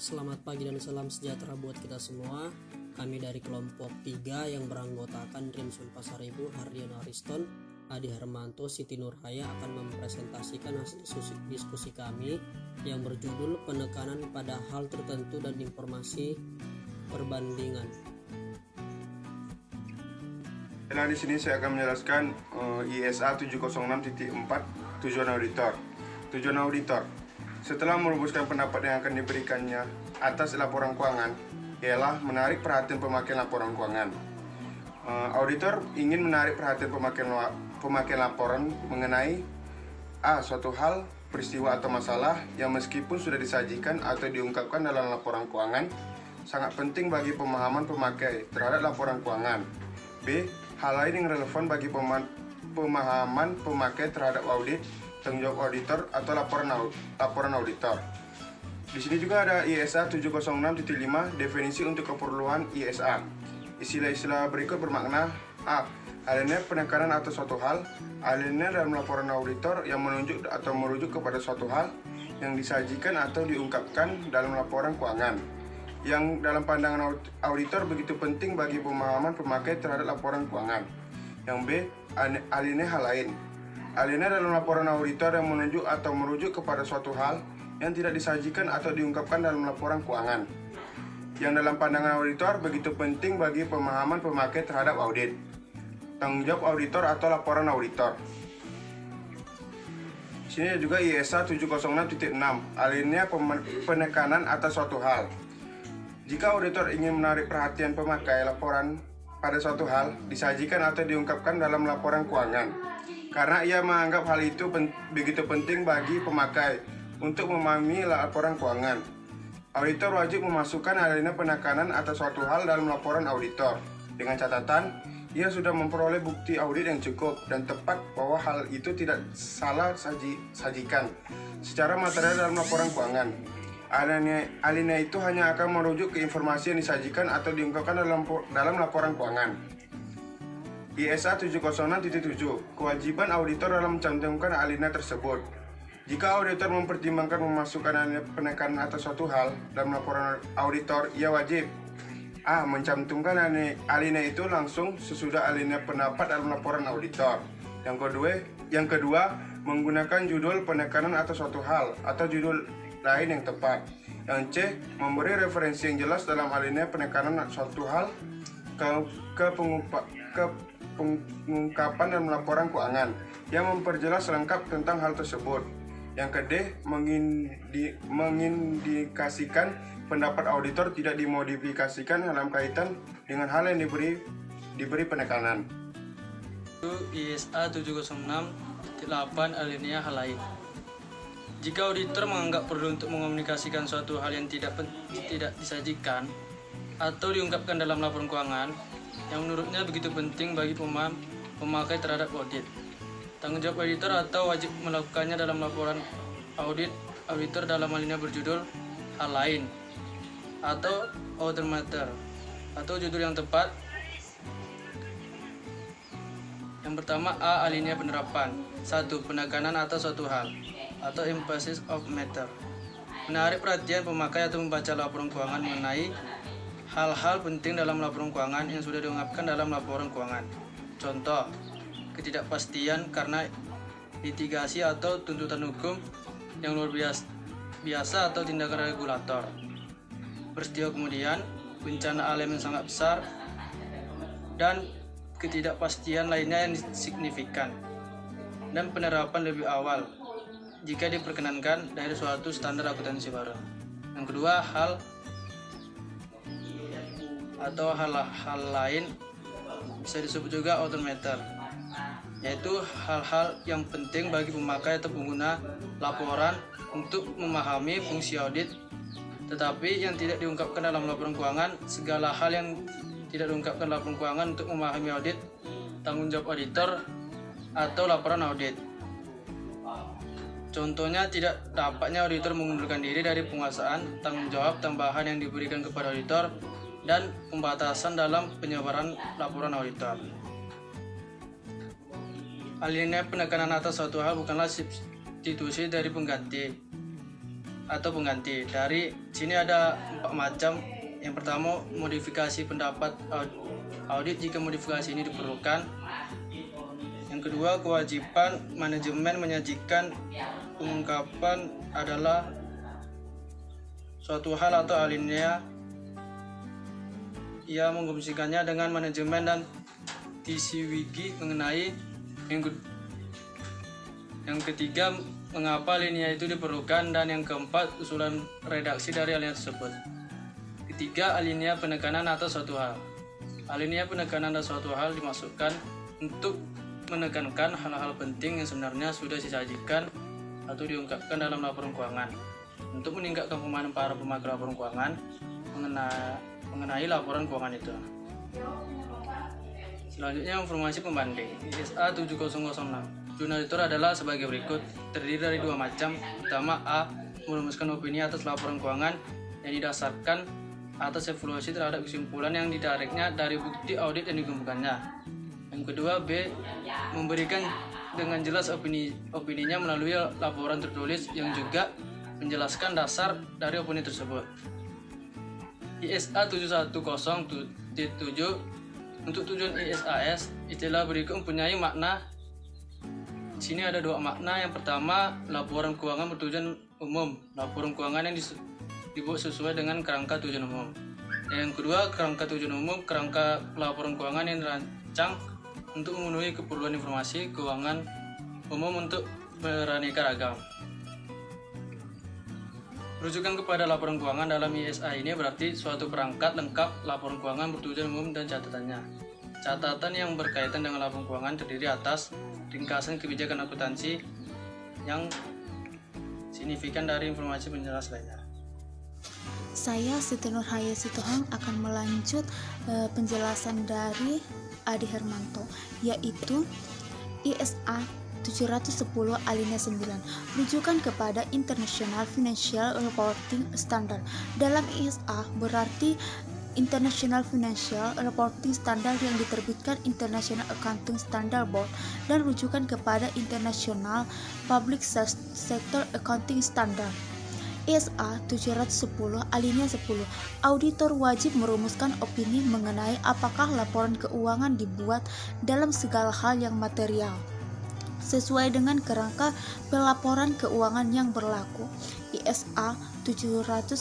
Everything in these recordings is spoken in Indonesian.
Selamat pagi dan salam sejahtera buat kita semua. Kami dari kelompok 3 yang beranggotakan Rimsul Pasaribu, Hardiono Ariston, Adi Hermanto, Siti Nurhaya akan mempresentasikan hasil diskusi kami yang berjudul penekanan pada hal tertentu dan informasi perbandingan. Nah, di sini saya akan menjelaskan ISA 706.4 tujuan auditor. Tujuan auditor setelah merumuskan pendapat yang akan diberikannya atas laporan keuangan ialah menarik perhatian pemakai laporan keuangan. Auditor ingin menarik perhatian pemakai laporan mengenai suatu hal, peristiwa atau masalah yang meskipun sudah disajikan atau diungkapkan dalam laporan keuangan sangat penting bagi pemahaman pemakai terhadap laporan keuangan. B. Hal lain yang relevan bagi pemahaman pemakai terhadap audit, tanggung jawab auditor atau laporan auditor. Di sini juga ada ISA 706.5 definisi untuk keperluan ISA. Istilah-istilah berikut bermakna adanya penekanan atas suatu hal, adanya dalam laporan auditor yang menunjuk atau merujuk kepada suatu hal yang disajikan atau diungkapkan dalam laporan keuangan. Yang dalam pandangan auditor begitu penting bagi pemahaman pemakai terhadap laporan keuangan. Yang B, alinea hal lain. Alinea dalam laporan auditor yang menunjuk atau merujuk kepada suatu hal yang tidak disajikan atau diungkapkan dalam laporan keuangan. Yang dalam pandangan auditor begitu penting bagi pemahaman pemakai terhadap audit, tanggung jawab auditor atau laporan auditor. Sini juga ISA 706.6 alinea penekanan atas suatu hal. Jika auditor ingin menarik perhatian pemakai laporan pada suatu hal disajikan atau diungkapkan dalam laporan keuangan, karena ia menganggap hal itu begitu penting bagi pemakai untuk memahami laporan keuangan, auditor wajib memasukkan alinea penekanan atas suatu hal dalam laporan auditor dengan catatan ia sudah memperoleh bukti audit yang cukup dan tepat bahwa hal itu tidak salah sajikan secara material dalam laporan keuangan. Alinea itu hanya akan merujuk ke informasi yang disajikan atau diungkapkan dalam laporan keuangan. ISA 706.7 kewajiban auditor dalam mencantumkan alinea tersebut. Jika auditor mempertimbangkan memasukkan alinea penekanan atas suatu hal dalam laporan auditor, ia wajib mencantumkan alinea itu langsung sesudah alinea pendapat dalam laporan auditor. Yang kedua, menggunakan judul penekanan atas suatu hal atau judul lain yang tepat. Yang C, memberi referensi yang jelas dalam alinea penekanan suatu hal ke pengungkapan dalam laporan keuangan yang memperjelas lengkap tentang hal tersebut. Yang ke D, mengindikasikan pendapat auditor tidak dimodifikasikan dalam kaitan dengan hal yang diberi penekanan. ISA 706.8 alinea hal lain. Jika auditor menganggap perlu untuk mengomunikasikan suatu hal yang tidak disajikan atau diungkapkan dalam laporan keuangan yang menurutnya begitu penting bagi pemakai terhadap audit, tanggung jawab auditor atau wajib melakukannya dalam laporan audit auditor dalam alinea berjudul hal lain atau other matter atau judul yang tepat. Yang pertama, alinea penerapan. 1. Penekanan atas suatu hal atau emphasis of matter. Menarik perhatian pemakai atau membaca laporan keuangan mengenai hal-hal penting dalam laporan keuangan yang sudah diungkapkan dalam laporan keuangan. Contoh, ketidakpastian karena litigasi atau tuntutan hukum yang luar biasa atau tindakan regulator. Peristiwa kemudian, bencana alam yang sangat besar, dan ketidakpastian lainnya yang signifikan. Dan penerapan lebih awal jika diperkenankan dari suatu standar akuntansi baru. Yang kedua, hal lain bisa disebut juga other matter, yaitu hal-hal yang penting bagi pemakai atau pengguna laporan untuk memahami fungsi audit, tetapi yang tidak diungkapkan dalam laporan keuangan. Segala hal yang tidak diungkapkan dalam laporan keuangan untuk memahami audit, tanggung jawab auditor atau laporan audit. Contohnya, tidak dapatnya auditor mengundurkan diri dari penguasaan tanggung jawab tambahan yang diberikan kepada auditor dan pembatasan dalam penyebaran laporan auditor. Alinea penekanan atas suatu hal bukanlah substitusi dari pengganti. atau pengganti. Dari sini ada 4 macam. Yang pertama, modifikasi pendapat audit jika modifikasi ini diperlukan. Yang kedua, kewajiban manajemen menyajikan pengungkapan adalah suatu hal atau alinea ia mengkomunikasikannya dengan manajemen dan TCWG mengenai. Yang ketiga, mengapa alinea itu diperlukan, dan yang keempat, usulan redaksi dari alinea tersebut. Ketiga, alinea penekanan atas suatu hal. Alinea penekanan atas suatu hal dimaksudkan untuk menekankan hal-hal penting yang sebenarnya sudah disajikan atau diungkapkan dalam laporan keuangan untuk meningkatkan pemahaman para pemakai laporan keuangan mengenai laporan keuangan itu. Selanjutnya, informasi pembanding. ISA 7006. Jurnal auditor adalah sebagai berikut, terdiri dari 2 macam. Pertama, A. Merumuskan opini atas laporan keuangan yang didasarkan atas evaluasi terhadap kesimpulan yang ditariknya dari bukti audit yang dikumpulkannya. Yang kedua, B. Memberikan dengan jelas opininya melalui laporan tertulis yang juga menjelaskan dasar dari opini tersebut. ISA 710-7 untuk tujuan ISAS, istilah berikut mempunyai makna. Di sini ada 2 makna. Yang pertama, laporan keuangan bertujuan umum, laporan keuangan yang dibuat sesuai dengan kerangka tujuan umum. Yang kedua, kerangka tujuan umum, kerangka laporan keuangan yang dirancang untuk memenuhi keperluan informasi keuangan umum untuk beraneka ragam. Rujukan kepada laporan keuangan dalam ISA ini berarti suatu perangkat lengkap laporan keuangan bertujuan umum dan catatannya. Catatan yang berkaitan dengan laporan keuangan terdiri atas ringkasan kebijakan akuntansi yang signifikan dari informasi penjelas lainnya. Saya Siti Nurhaya Sitohang akan melanjut penjelasan dari Adi Hermanto, yaitu ISA 710 alinea 9, rujukan kepada International Financial Reporting Standard. Dalam ISA berarti International Financial Reporting Standard yang diterbitkan International Accounting Standard Board dan rujukan kepada International Public Sector Accounting Standard. ISA 710 alinea 10, auditor wajib merumuskan opini mengenai apakah laporan keuangan dibuat dalam segala hal yang material sesuai dengan kerangka pelaporan keuangan yang berlaku. ISA 710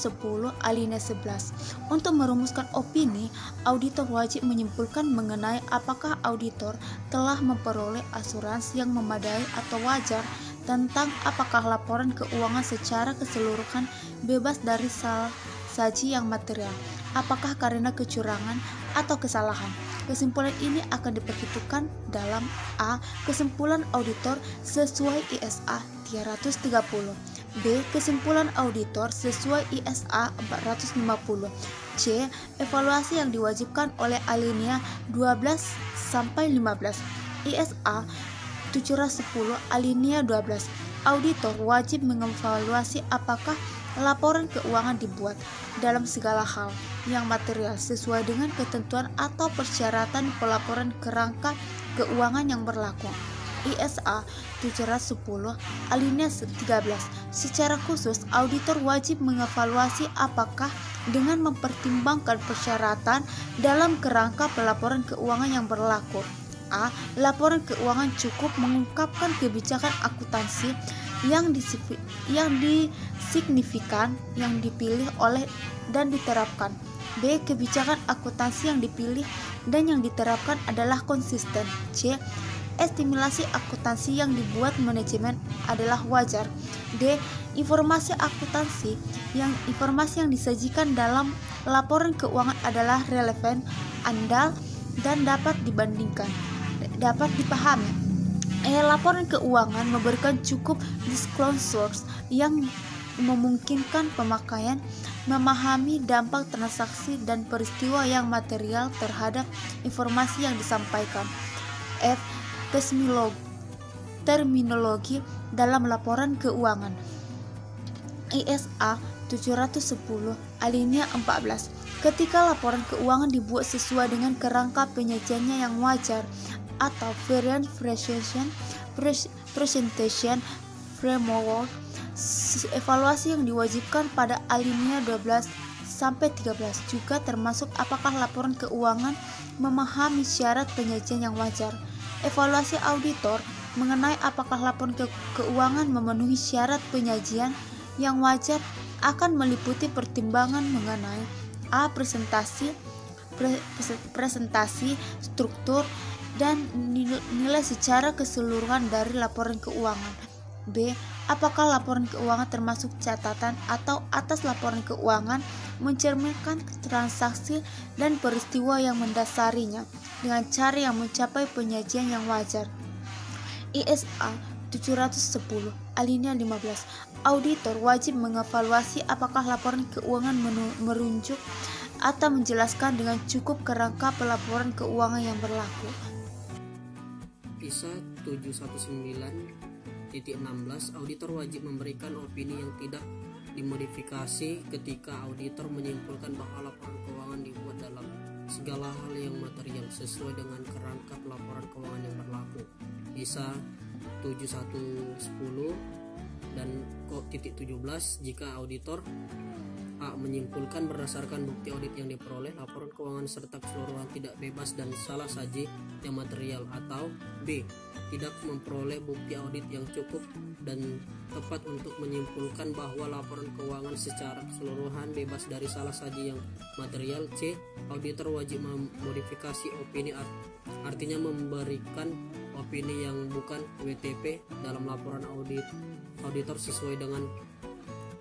alinea 11. Untuk merumuskan opini, auditor wajib menyimpulkan mengenai apakah auditor telah memperoleh asuransi yang memadai atau wajar tentang apakah laporan keuangan secara keseluruhan bebas dari saji yang material, apakah karena kecurangan atau kesalahan. Kesimpulan ini akan diperhitungkan dalam A. Kesimpulan auditor sesuai ISA 330. B. Kesimpulan auditor sesuai ISA 450. C. Evaluasi yang diwajibkan oleh alinea 12 sampai 15. ISA 710 alinea 12. Auditor wajib mengevaluasi apakah laporan keuangan dibuat dalam segala hal yang material sesuai dengan ketentuan atau persyaratan pelaporan kerangka keuangan yang berlaku. ISA 710 alinea 13. Secara khusus, auditor wajib mengevaluasi apakah dengan mempertimbangkan persyaratan dalam kerangka pelaporan keuangan yang berlaku. A. Laporan keuangan cukup mengungkapkan kebijakan akuntansi yang signifikan yang dipilih oleh dan diterapkan. B. Kebijakan akuntansi yang dipilih dan yang diterapkan adalah konsisten. C. Estimasi akuntansi yang dibuat manajemen adalah wajar. D. Informasi yang disajikan dalam laporan keuangan adalah relevan, andal, dan dapat dipahami. Laporan keuangan memberikan cukup disclosures yang memungkinkan pemakaian memahami dampak transaksi dan peristiwa yang material terhadap informasi yang disampaikan. F. Terminologi dalam laporan keuangan. ISA 710 alinea 14. Ketika laporan keuangan dibuat sesuai dengan kerangka penyajiannya yang wajar atau variant presentation framework, evaluasi yang diwajibkan pada alinea 12 sampai 13 juga termasuk apakah laporan keuangan memahami syarat penyajian yang wajar. Evaluasi auditor mengenai apakah laporan keuangan memenuhi syarat penyajian yang wajar akan meliputi pertimbangan mengenai A. presentasi, struktur, dan nilai secara keseluruhan dari laporan keuangan. B. Apakah laporan keuangan termasuk catatan atau atas laporan keuangan mencerminkan transaksi dan peristiwa yang mendasarinya dengan cara yang mencapai penyajian yang wajar. ISA 710 alinea 15. Auditor wajib mengevaluasi apakah laporan keuangan merujuk atau menjelaskan dengan cukup kerangka pelaporan keuangan yang berlaku. ISA 719.16 Auditor wajib memberikan opini yang tidak dimodifikasi ketika auditor menyimpulkan bahwa laporan keuangan dibuat dalam segala hal yang material sesuai dengan kerangka pelaporan keuangan yang berlaku. ISA 7110 dan titik 17 jika auditor A. menyimpulkan berdasarkan bukti audit yang diperoleh laporan keuangan serta keseluruhan tidak bebas dan salah saji yang material, atau B. tidak memperoleh bukti audit yang cukup dan tepat untuk menyimpulkan bahwa laporan keuangan secara keseluruhan bebas dari salah saji yang material. C. Auditor wajib memodifikasi opini, artinya memberikan opini yang bukan WTP dalam laporan auditor sesuai dengan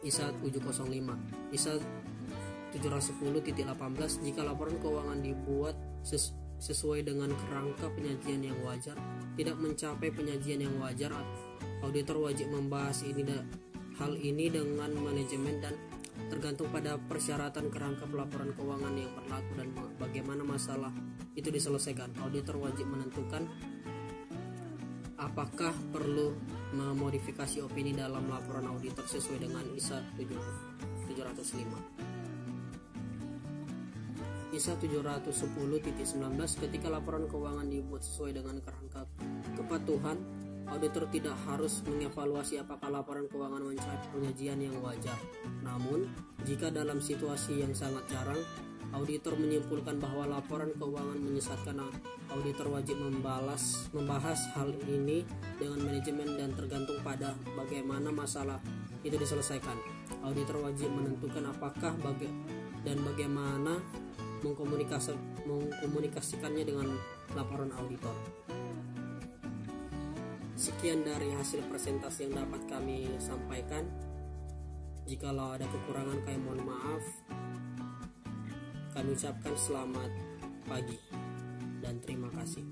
ISA 705. ISA 710.18 jika laporan keuangan dibuat sesuai dengan kerangka penyajian yang wajar tidak mencapai penyajian yang wajar, auditor wajib membahas hal ini dengan manajemen dan tergantung pada persyaratan kerangka pelaporan keuangan yang berlaku dan bagaimana masalah itu diselesaikan. Auditor wajib menentukan apakah perlu memodifikasi opini dalam laporan auditor sesuai dengan ISA 705. ISA 710.19 ketika laporan keuangan dibuat sesuai dengan kerangka kepatuhan, auditor tidak harus mengevaluasi apakah laporan keuangan mencapai penyajian yang wajar. Namun, jika dalam situasi yang sangat jarang, auditor menyimpulkan bahwa laporan keuangan menyesatkan, auditor wajib membahas hal ini dengan manajemen dan tergantung pada bagaimana masalah itu diselesaikan. Auditor wajib menentukan apakah dan bagaimana mengkomunikasikannya dengan laporan auditor. Sekian dari hasil presentasi yang dapat kami sampaikan. Jikalau ada kekurangan, kami mohon maaf. Kami ucapkan selamat pagi dan terima kasih.